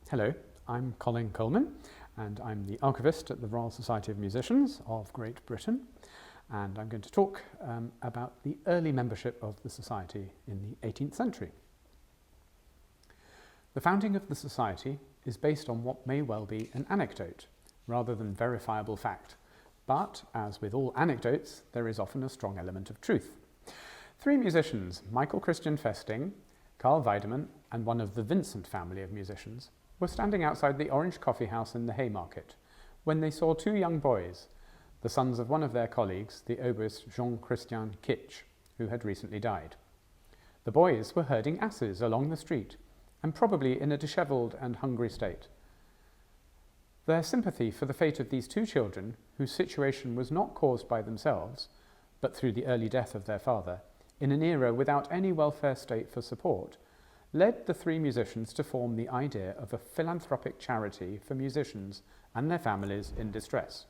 Hello, I'm Colin Coleman, and I'm the archivist at the Royal Society of Musicians of Great Britain, and I'm going to talk about the early membership of the Society in the 18th century. The founding of the Society is based on what may well be an anecdote, rather than verifiable fact, but, as with all anecdotes, there is often a strong element of truth. Three musicians, Michael Christian Festing, Carl Weidemann, and one of the Vincent family of musicians, were standing outside the Orange Coffee House in the Haymarket when they saw two young boys, the sons of one of their colleagues, the oboist Jean-Christian Kitsch, who had recently died. The boys were herding asses along the street, and probably in a dishevelled and hungry state. Their sympathy for the fate of these two children, whose situation was not caused by themselves, but through the early death of their father, in an era without any welfare state for support, led the three musicians to form the idea of a philanthropic charity for musicians and their families in distress.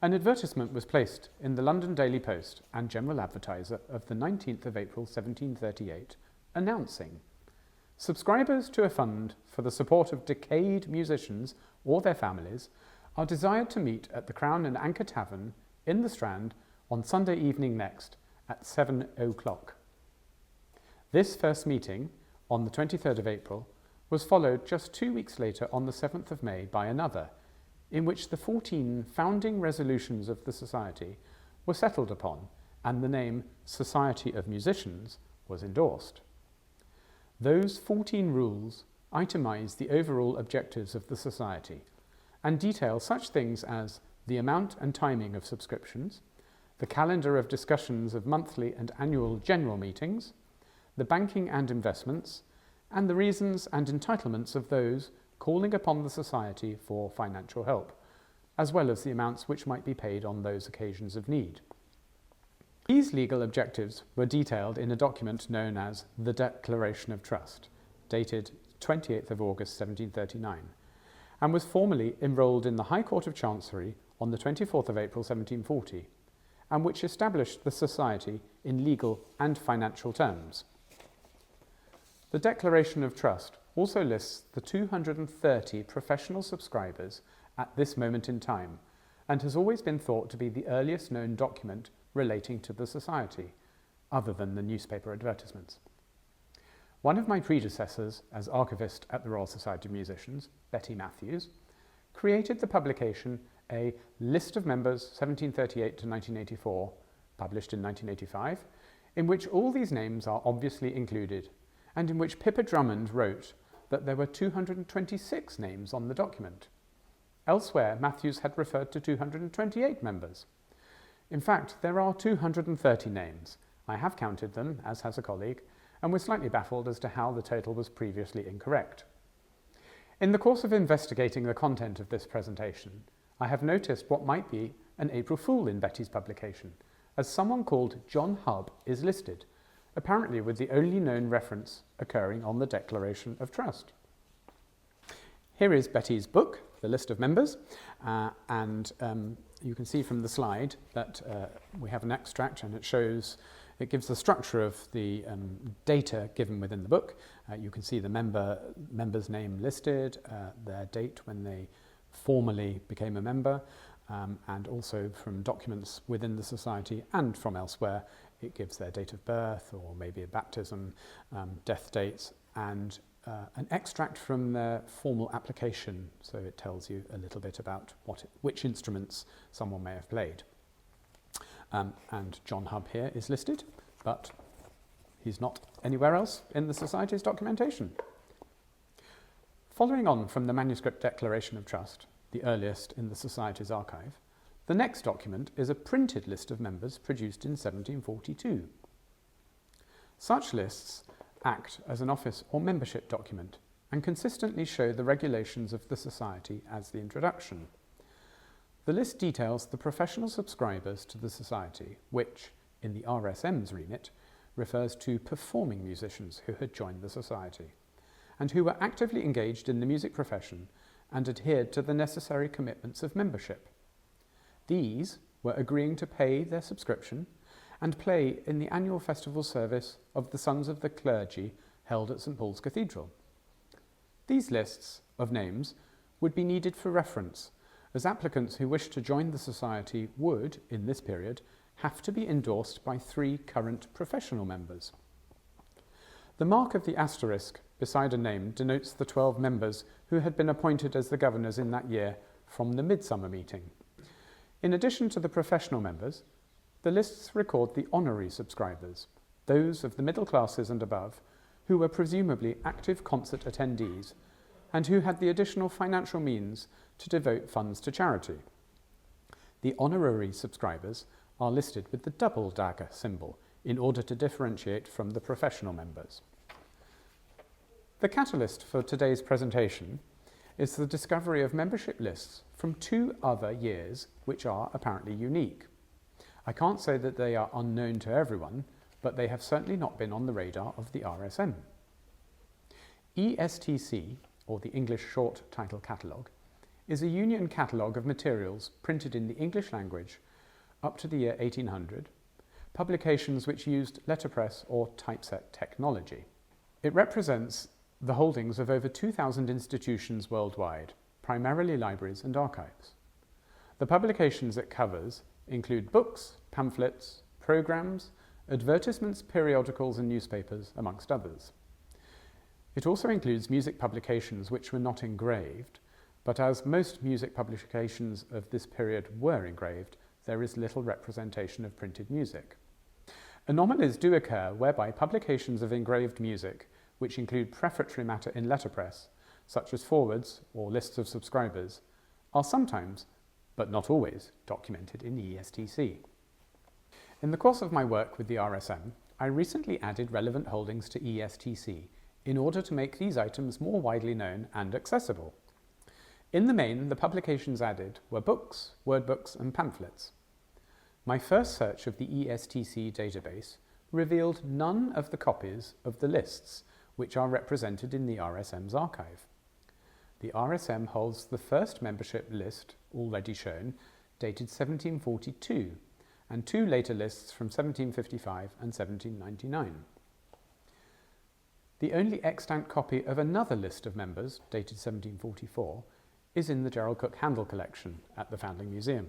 An advertisement was placed in the London Daily Post and General Advertiser of the 19th of April 1738, announcing, "Subscribers to a fund for the support of decayed musicians or their families are desired to meet at the Crown and Anchor Tavern in the Strand on Sunday evening next at 7 o'clock. This first meeting, on the 23rd of April, was followed just 2 weeks later on the 7th of May by another, in which the 14 founding resolutions of the Society were settled upon and the name Society of Musicians was endorsed. Those 14 rules itemise the overall objectives of the Society and detail such things as the amount and timing of subscriptions, the calendar of discussions of monthly and annual general meetings, the banking and investments, and the reasons and entitlements of those calling upon the Society for financial help, as well as the amounts which might be paid on those occasions of need. These legal objectives were detailed in a document known as the Declaration of Trust, dated 28th of August 1739, and was formally enrolled in the High Court of Chancery on the 24th of April 1740, and which established the Society in legal and financial terms. The Declaration of Trust also lists the 230 professional subscribers at this moment in time, and has always been thought to be the earliest known document relating to the Society, other than the newspaper advertisements. One of my predecessors as archivist at the Royal Society of Musicians, Betty Matthews, created the publication A List of Members 1738 to 1984, published in 1985, in which all these names are obviously included, and in which Pippa Drummond wrote that there were 226 names on the document. Elsewhere, Matthews had referred to 228 members. In fact, there are 230 names. I have counted them, as has a colleague, and was slightly baffled as to how the total was previously incorrect. In the course of investigating the content of this presentation, I have noticed what might be an April Fool in Betty's publication, as someone called John Hub is listed, apparently with the only known reference occurring on the Declaration of Trust. Here is Betty's book, The List of Members, and you can see from the slide that we have an extract, and it gives the structure of the data given within the book. You can see the member's name listed, their date when they formally became a member, and also from documents within the Society and from elsewhere, it gives their date of birth or maybe a baptism, death dates, and an extract from their formal application, so it tells you a little bit about which instruments someone may have played. And John Hub here is listed, but he's not anywhere else in the Society's documentation. Following on from the manuscript Declaration of Trust, the earliest in the Society's archive, the next document is a printed list of members produced in 1742. Such lists act as an office or membership document and consistently show the regulations of the Society as the introduction. The list details the professional subscribers to the Society, which, in the RSM's remit, refers to performing musicians who had joined the Society, and who were actively engaged in the music profession and adhered to the necessary commitments of membership. These were agreeing to pay their subscription and play in the annual festival service of the Sons of the Clergy held at St Paul's Cathedral. These lists of names would be needed for reference, as applicants who wish to join the society would, in this period, have to be endorsed by 3 current professional members. The mark of the asterisk beside a name denotes the 12 members who had been appointed as the governors in that year from the midsummer meeting. In addition to the professional members, the lists record the honorary subscribers, those of the middle classes and above, who were presumably active concert attendees and who had the additional financial means to devote funds to charity. The honorary subscribers are listed with the double dagger symbol in order to differentiate from the professional members. The catalyst for today's presentation is the discovery of membership lists from 2 other years which are apparently unique. I can't say that they are unknown to everyone, but they have certainly not been on the radar of the RSM. ESTC, or the English Short Title Catalogue, is a union catalogue of materials printed in the English language up to the year 1800, publications which used letterpress or typeset technology. It represents the holdings of over 2,000 institutions worldwide, primarily libraries and archives. The publications it covers include books, pamphlets, programs, advertisements, periodicals and newspapers, amongst others. It also includes music publications which were not engraved, but as most music publications of this period were engraved, there is little representation of printed music. Anomalies do occur whereby publications of engraved music, which include prefatory matter in letterpress, such as forwards or lists of subscribers, are sometimes, but not always, documented in ESTC. In the course of my work with the RSM, I recently added relevant holdings to ESTC in order to make these items more widely known and accessible. In the main, the publications added were books, word books and pamphlets. My first search of the ESTC database revealed none of the copies of the lists which are represented in the RSM's archive. The RSM holds the first membership list, already shown, dated 1742, and 2 later lists from 1755 and 1799. The only extant copy of another list of members, dated 1744, is in the Gerald Cook Handel collection at the Foundling Museum.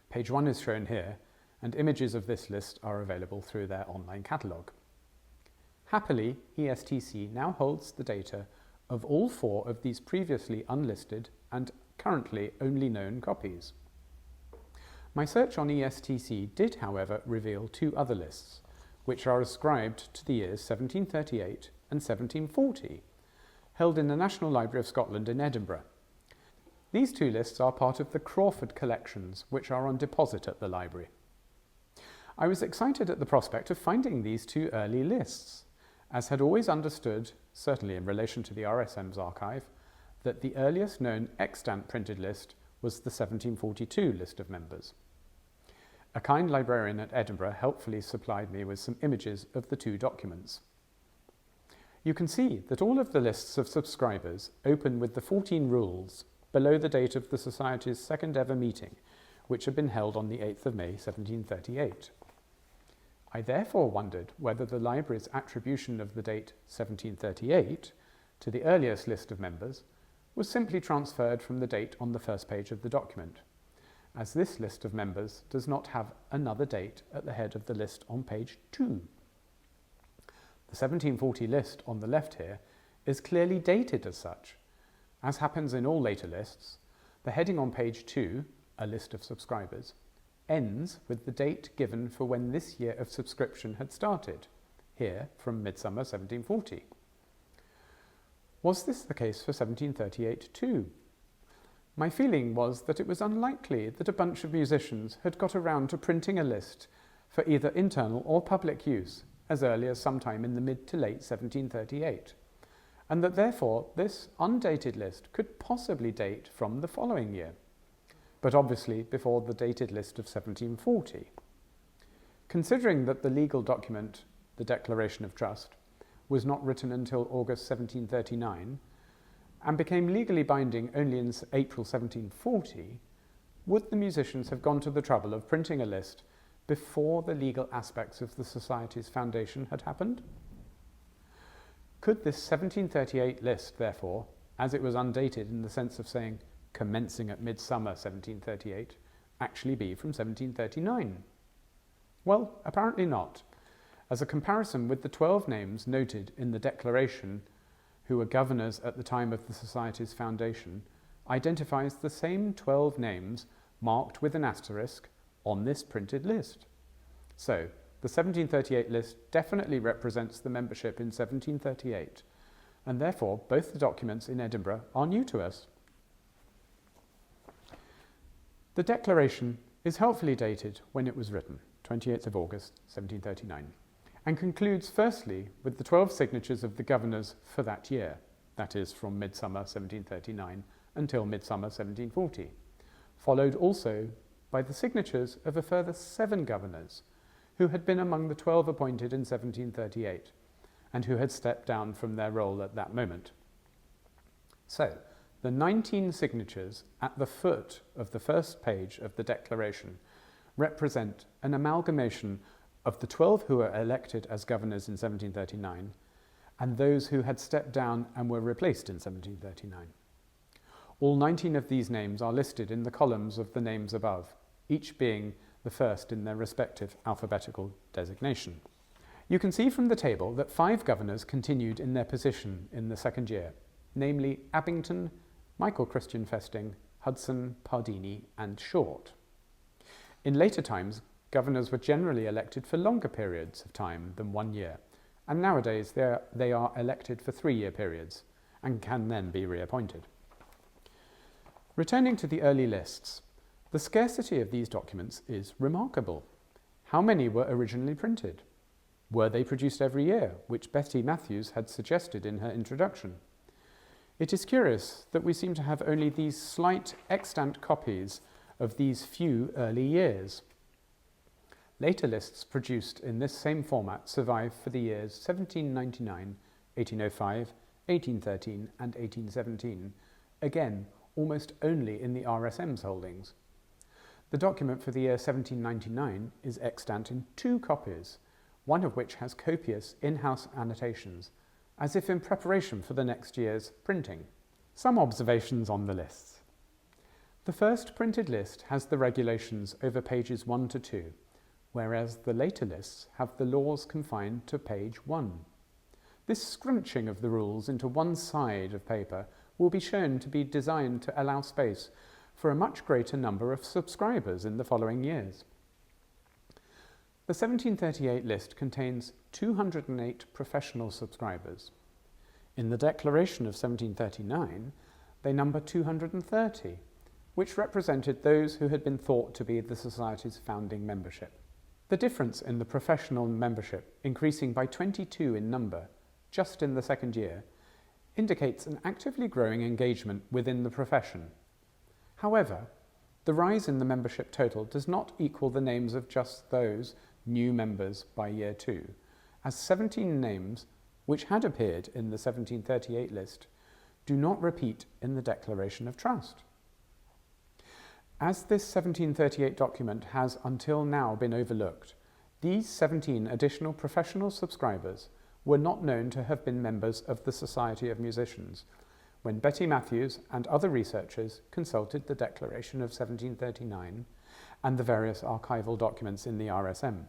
Page 1 is shown here, and images of this list are available through their online catalogue. Happily, ESTC now holds the data of all 4 of these previously unlisted and currently only known copies. My search on ESTC did, however, reveal 2 other lists, which are ascribed to the years 1738 and 1740, held in the National Library of Scotland in Edinburgh. These 2 lists are part of the Crawford collections, which are on deposit at the library. I was excited at the prospect of finding these 2 early lists, as had always understood, certainly in relation to the RSM's archive, that the earliest known extant printed list was the 1742 list of members. A kind librarian at Edinburgh helpfully supplied me with some images of the 2 documents. You can see that all of the lists of subscribers open with the 14 rules below the date of the Society's second ever meeting, which had been held on the 8th of May 1738. I therefore wondered whether the library's attribution of the date 1738 to the earliest list of members was simply transferred from the date on the first page of the document, as this list of members does not have another date at the head of the list on page 2. The 1740 list on the left here is clearly dated as such. As happens in all later lists, the heading on page 2, a list of subscribers, ends with the date given for when this year of subscription had started, here from midsummer 1740. Was this the case for 1738 too? My feeling was that it was unlikely that a bunch of musicians had got around to printing a list for either internal or public use as early as sometime in the mid to late 1738, and that therefore this undated list could possibly date from the following year, but obviously before the dated list of 1740. Considering that the legal document, the Declaration of Trust, was not written until August 1739, and became legally binding only in April 1740, would the musicians have gone to the trouble of printing a list before the legal aspects of the Society's foundation had happened? Could this 1738 list, therefore, as it was undated in the sense of saying commencing at midsummer 1738, actually be from 1739? Well, apparently not, as a comparison with the 12 names noted in the declaration who were governors at the time of the Society's foundation identifies the same 12 names marked with an asterisk on this printed list. So, the 1738 list definitely represents the membership in 1738, and therefore both the documents in Edinburgh are new to us. The declaration is helpfully dated when it was written, 28th of August, 1739, and concludes firstly with the 12 signatures of the governors for that year, that is from midsummer 1739 until midsummer 1740, followed also by the signatures of a further 7 governors who had been among the 12 appointed in 1738 and who had stepped down from their role at that moment. So, the 19 signatures at the foot of the first page of the declaration represent an amalgamation of the 12 who were elected as governors in 1739 and those who had stepped down and were replaced in 1739. All 19 of these names are listed in the columns of the names above, each being the first in their respective alphabetical designation. You can see from the table that 5 governors continued in their position in the second year, namely Abington, Michael Christian Festing, Hudson, Pardini, and Short. In later times, governors were generally elected for longer periods of time than 1 year, and nowadays they are elected for 3-year periods and can then be reappointed. Returning to the early lists, the scarcity of these documents is remarkable. How many were originally printed? Were they produced every year, which Betty Matthews had suggested in her introduction? It is curious that we seem to have only these slight extant copies of these few early years. Later lists produced in this same format survive for the years 1799, 1805, 1813 and 1817, again almost only in the RSM's holdings. The document for the year 1799 is extant in 2 copies, one of which has copious in-house annotations, as if in preparation for the next year's printing. Some observations on the lists. The first printed list has the regulations over pages 1 to 2, whereas the later lists have the laws confined to page 1. This scrunching of the rules into one side of paper will be shown to be designed to allow space for a much greater number of subscribers in the following years. The 1738 list contains 208 professional subscribers. In the declaration of 1739, they number 230, which represented those who had been thought to be the Society's founding membership. The difference in the professional membership, increasing by 22 in number just in the second year, indicates an actively growing engagement within the profession. However, the rise in the membership total does not equal the names of just those new members by year 2, as 17 names, which had appeared in the 1738 list, do not repeat in the Declaration of Trust. As this 1738 document has until now been overlooked, these 17 additional professional subscribers were not known to have been members of the Society of Musicians when Betty Matthews and other researchers consulted the Declaration of 1739 and the various archival documents in the RSM.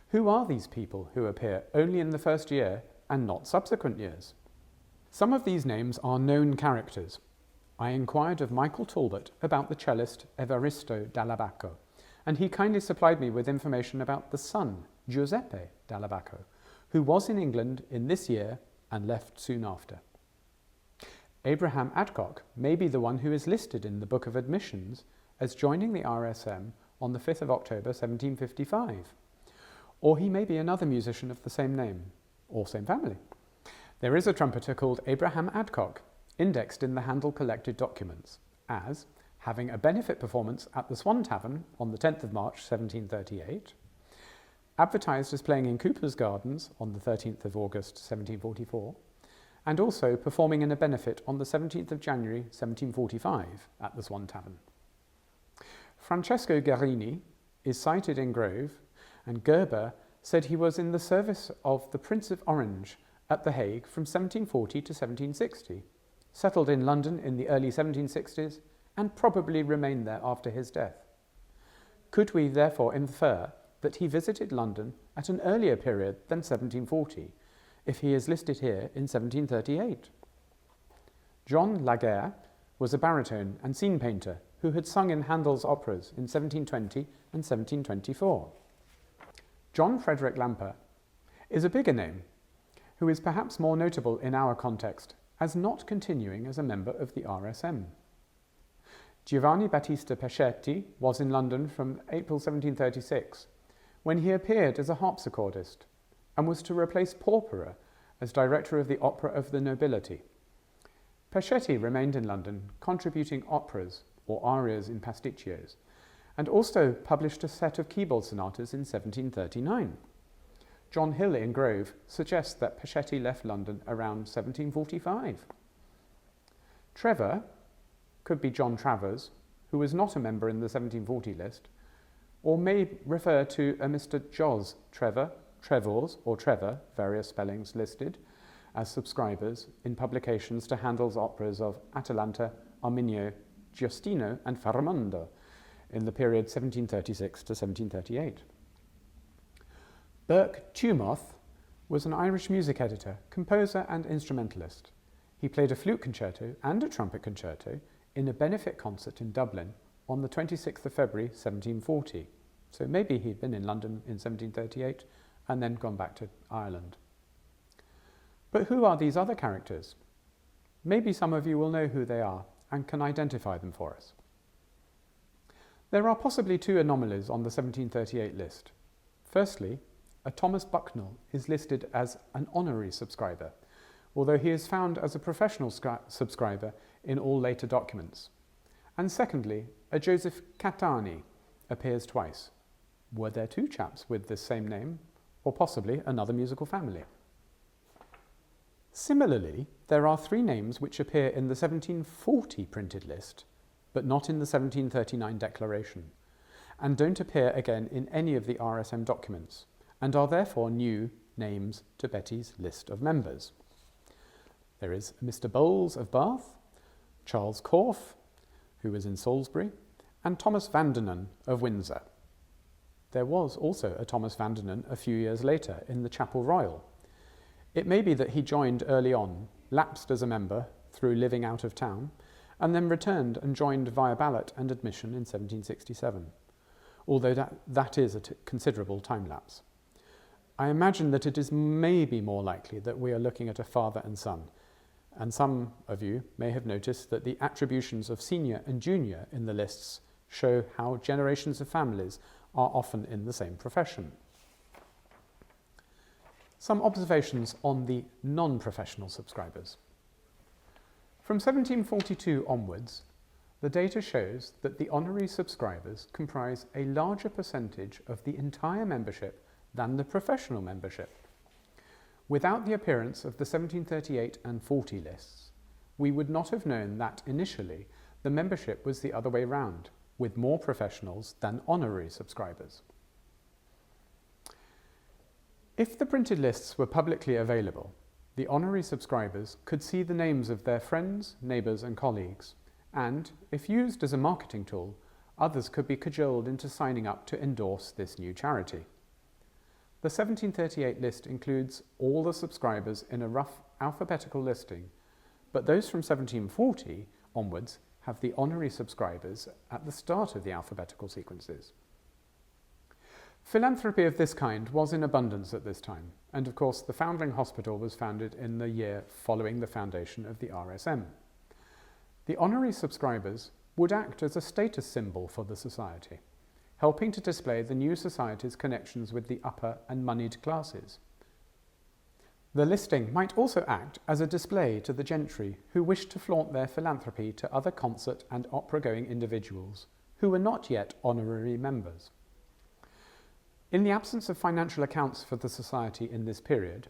Who are these people who appear only in the first year and not subsequent years? Some of these names are known characters. I inquired of Michael Talbot about the cellist Evaristo Dall'Abaco, and he kindly supplied me with information about the son, Giuseppe Dall'Abaco, who was in England in this year and left soon after. Abraham Adcock may be the one who is listed in the Book of Admissions as joining the RSM on the 5th of October 1755, or he may be another musician of the same name, or same family. There is a trumpeter called Abraham Adcock, indexed in the Handel collected documents, as having a benefit performance at the Swan Tavern on the 10th of March 1738, advertised as playing in Cooper's Gardens on the 13th of August 1744, and also performing in a benefit on the 17th of January 1745 at the Swan Tavern. Francesco Guerini is cited in Grove, and Gerber said he was in the service of the Prince of Orange at The Hague from 1740 to 1760, settled in London in the early 1760s, and probably remained there after his death. Could we therefore infer that he visited London at an earlier period than 1740, if he is listed here in 1738? John Laguerre was a baritone and scene painter who had sung in Handel's operas in 1720 and 1724. John Frederick Lampe is a bigger name, who is perhaps more notable in our context as not continuing as a member of the RSM. Giovanni Battista Peschetti was in London from April 1736, when he appeared as a harpsichordist and was to replace Porpora as director of the Opera of the Nobility. Peschetti remained in London, contributing operas or arias in pasticcios, and also published a set of keyboard sonatas in 1739. John Hill in Grove suggests that Peschetti left London around 1745. Trevor could be John Travers, who was not a member in the 1740 list, or may refer to a Mr. Jos Trevor, Trevors, or Trevor, various spellings listed, as subscribers in publications to Handel's operas of Atalanta, Arminio, Giustino, and Faramondo in the period 1736 to 1738. Burke Tummoth was an Irish music editor, composer, and instrumentalist. He played a flute concerto and a trumpet concerto in a benefit concert in Dublin on the 26th of February 1740. So maybe he'd been in London in 1738 and then gone back to Ireland. But who are these other characters? Maybe some of you will know who they are and can identify them for us. There are possibly two anomalies on the 1738 list. Firstly, a Thomas Bucknell is listed as an honorary subscriber, although he is found as a professional subscriber in all later documents. And secondly, a Joseph Catani appears twice. Were there two chaps with this same name, or possibly another musical family? Similarly, there are three names which appear in the 1740 printed list, but not in the 1739 declaration, and don't appear again in any of the RSM documents, and are therefore new names to Betty's list of members. There is Mr. Bowles of Bath, Charles Corfe, who was in Salisbury, and Thomas Vandernon of Windsor. There was also a Thomas Vandernon a few years later in the Chapel Royal. It may be that he joined early on, lapsed as a member through living out of town, and then returned and joined via ballot and admission in 1767, although that is a considerable time lapse. I imagine that it is maybe more likely that we are looking at a father and son, and some of you may have noticed that the attributions of senior and junior in the lists show how generations of families are often in the same profession. Some observations on the non-professional subscribers. From 1742 onwards, the data shows that the honorary subscribers comprise a larger percentage of the entire membership than the professional membership. Without the appearance of the 1738 and 40 lists, we would not have known that initially the membership was the other way round, with more professionals than honorary subscribers. If the printed lists were publicly available, the honorary subscribers could see the names of their friends, neighbours and colleagues, and, if used as a marketing tool, others could be cajoled into signing up to endorse this new charity. The 1738 list includes all the subscribers in a rough alphabetical listing, but those from 1740 onwards have the honorary subscribers at the start of the alphabetical sequences. Philanthropy of this kind was in abundance at this time, and of course the Foundling Hospital was founded in the year following the foundation of the RSM. The honorary subscribers would act as a status symbol for the society, helping to display the new society's connections with the upper and moneyed classes. The listing might also act as a display to the gentry who wished to flaunt their philanthropy to other concert and opera-going individuals who were not yet honorary members. In the absence of financial accounts for the society in this period,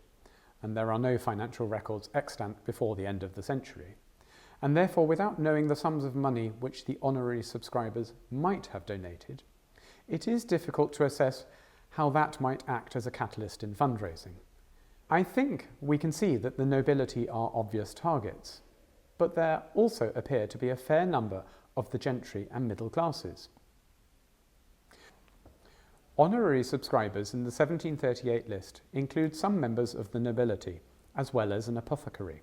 and there are no financial records extant before the end of the century, and therefore without knowing the sums of money which the honorary subscribers might have donated, it is difficult to assess how that might act as a catalyst in fundraising. I think we can see that the nobility are obvious targets, but there also appear to be a fair number of the gentry and middle classes. Honorary subscribers in the 1738 list include some members of the nobility, as well as an apothecary,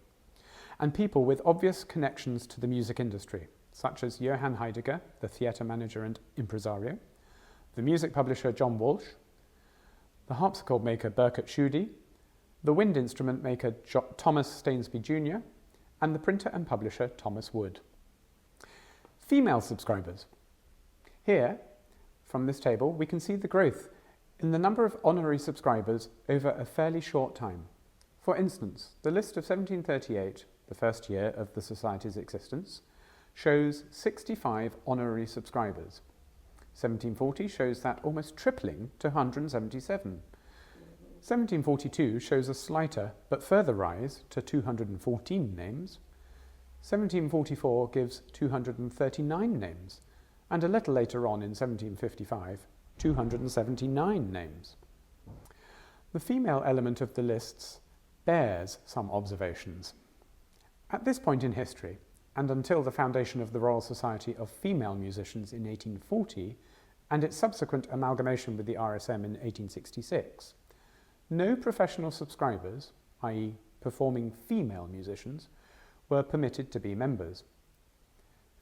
and people with obvious connections to the music industry, such as Johann Heidegger, the theatre manager and impresario, the music publisher John Walsh, the harpsichord maker Burkett Schudy, the wind instrument maker Thomas Stainsby Jr., and the printer and publisher Thomas Wood. Female subscribers. Here, from this table, we can see the growth in the number of honorary subscribers over a fairly short time. For instance, the list of 1738, the first year of the Society's existence, shows 65 honorary subscribers. 1740 shows that almost tripling to 177. 1742 shows a slighter but further rise to 214 names. 1744 gives 239 names, and a little later on in 1755, 279 names. The female element of the lists bears some observations. At this point in history, and until the foundation of the Royal Society of Female Musicians in 1840, and its subsequent amalgamation with the RSM in 1866, no professional subscribers, i.e. performing female musicians, were permitted to be members.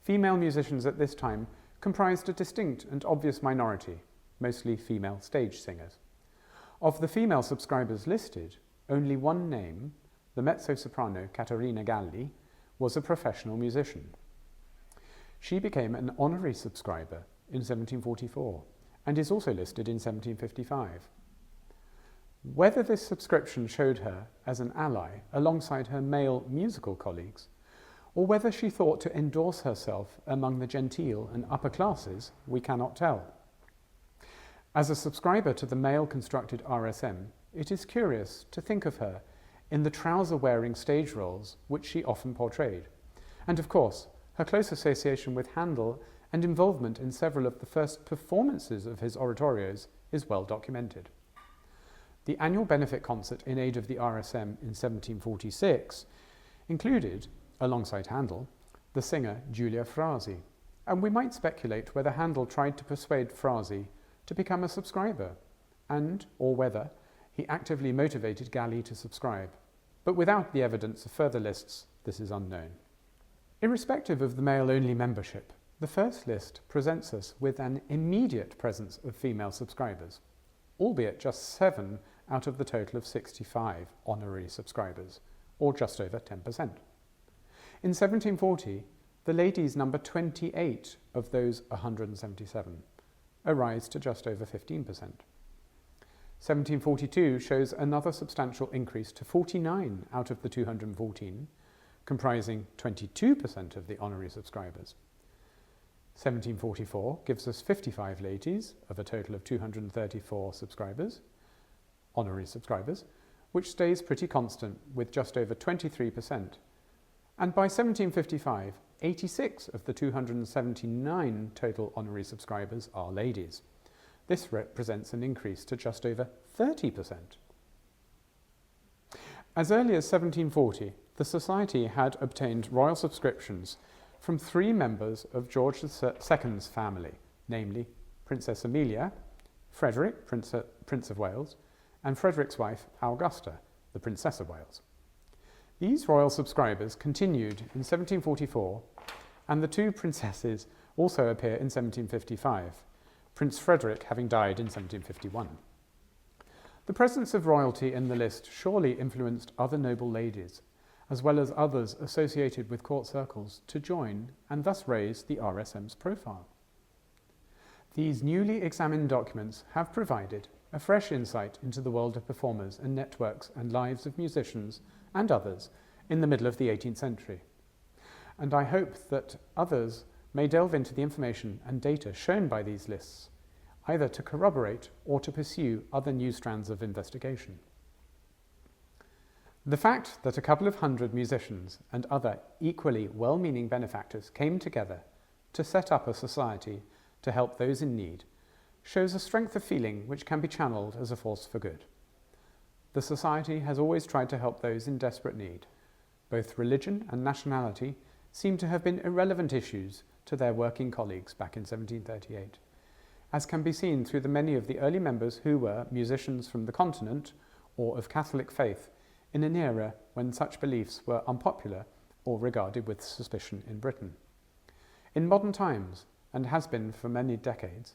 Female musicians at this time comprised a distinct and obvious minority, mostly female stage singers. Of the female subscribers listed, only one name, the mezzo-soprano Caterina Galli, was a professional musician. She became an honorary subscriber in 1744 and is also listed in 1755. Whether this subscription showed her as an ally alongside her male musical colleagues, or whether she thought to endorse herself among the genteel and upper classes, we cannot tell. As a subscriber to the male-constructed RSM, it is curious to think of her in the trouser-wearing stage roles which she often portrayed, and of course, her close association with Handel and involvement in several of the first performances of his oratorios is well documented. The annual benefit concert in aid of the RSM in 1746 included, alongside Handel, the singer Giulia Frasi, and we might speculate whether Handel tried to persuade Frasi to become a subscriber, or whether he actively motivated Galli to subscribe, but without the evidence of further lists, this is unknown. Irrespective of the male-only membership, the first list presents us with an immediate presence of female subscribers, albeit just 7 out of the total of 65 honorary subscribers, or just over 10%. In 1740, the ladies number 28 of those 177, a rise to just over 15%. 1742 shows another substantial increase to 49 out of the 214, comprising 22% of the honorary subscribers. 1744 gives us 55 ladies of a total of 234 subscribers, honorary subscribers, which stays pretty constant with just over 23%. And by 1755, 86 of the 279 total honorary subscribers are ladies. This represents an increase to just over 30%. As early as 1740, the Society had obtained royal subscriptions from 3 members of George II's family, namely Princess Amelia, Frederick, Prince of Wales, and Frederick's wife, Augusta, the Princess of Wales. These royal subscribers continued in 1744, and the 2 princesses also appear in 1755, Prince Frederick having died in 1751. The presence of royalty in the list surely influenced other noble ladies, as well as others associated with court circles, to join and thus raise the RSM's profile. These newly examined documents have provided a fresh insight into the world of performers and networks and lives of musicians and others in the middle of the 18th century. And I hope that others may delve into the information and data shown by these lists, either to corroborate or to pursue other new strands of investigation. The fact that a couple of hundred musicians and other equally well-meaning benefactors came together to set up a society to help those in need shows a strength of feeling which can be channeled as a force for good. the Society has always tried to help those in desperate need. Both religion and nationality seem to have been irrelevant issues to their working colleagues back in 1738, as can be seen through the many of the early members who were musicians from the continent or of Catholic faith in an era when such beliefs were unpopular or regarded with suspicion in Britain. In modern times, and has been for many decades,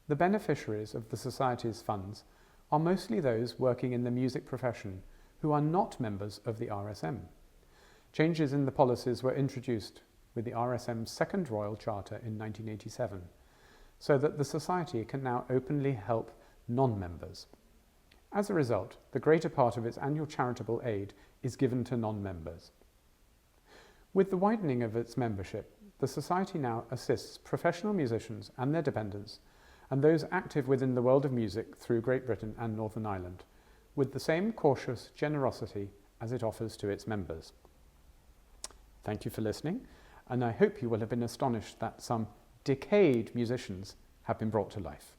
the beneficiaries of the Society's funds are mostly those working in the music profession who are not members of the RSM. Changes in the policies were introduced with the RSM's Second Royal Charter in 1987, so that the Society can now openly help non-members. As a result, the greater part of its annual charitable aid is given to non-members. With the widening of its membership, the Society now assists professional musicians and their dependents, and those active within the world of music through Great Britain and Northern Ireland, with the same cautious generosity as it offers to its members. Thank you for listening, and I hope you will have been astonished that some decayed musicians have been brought to life.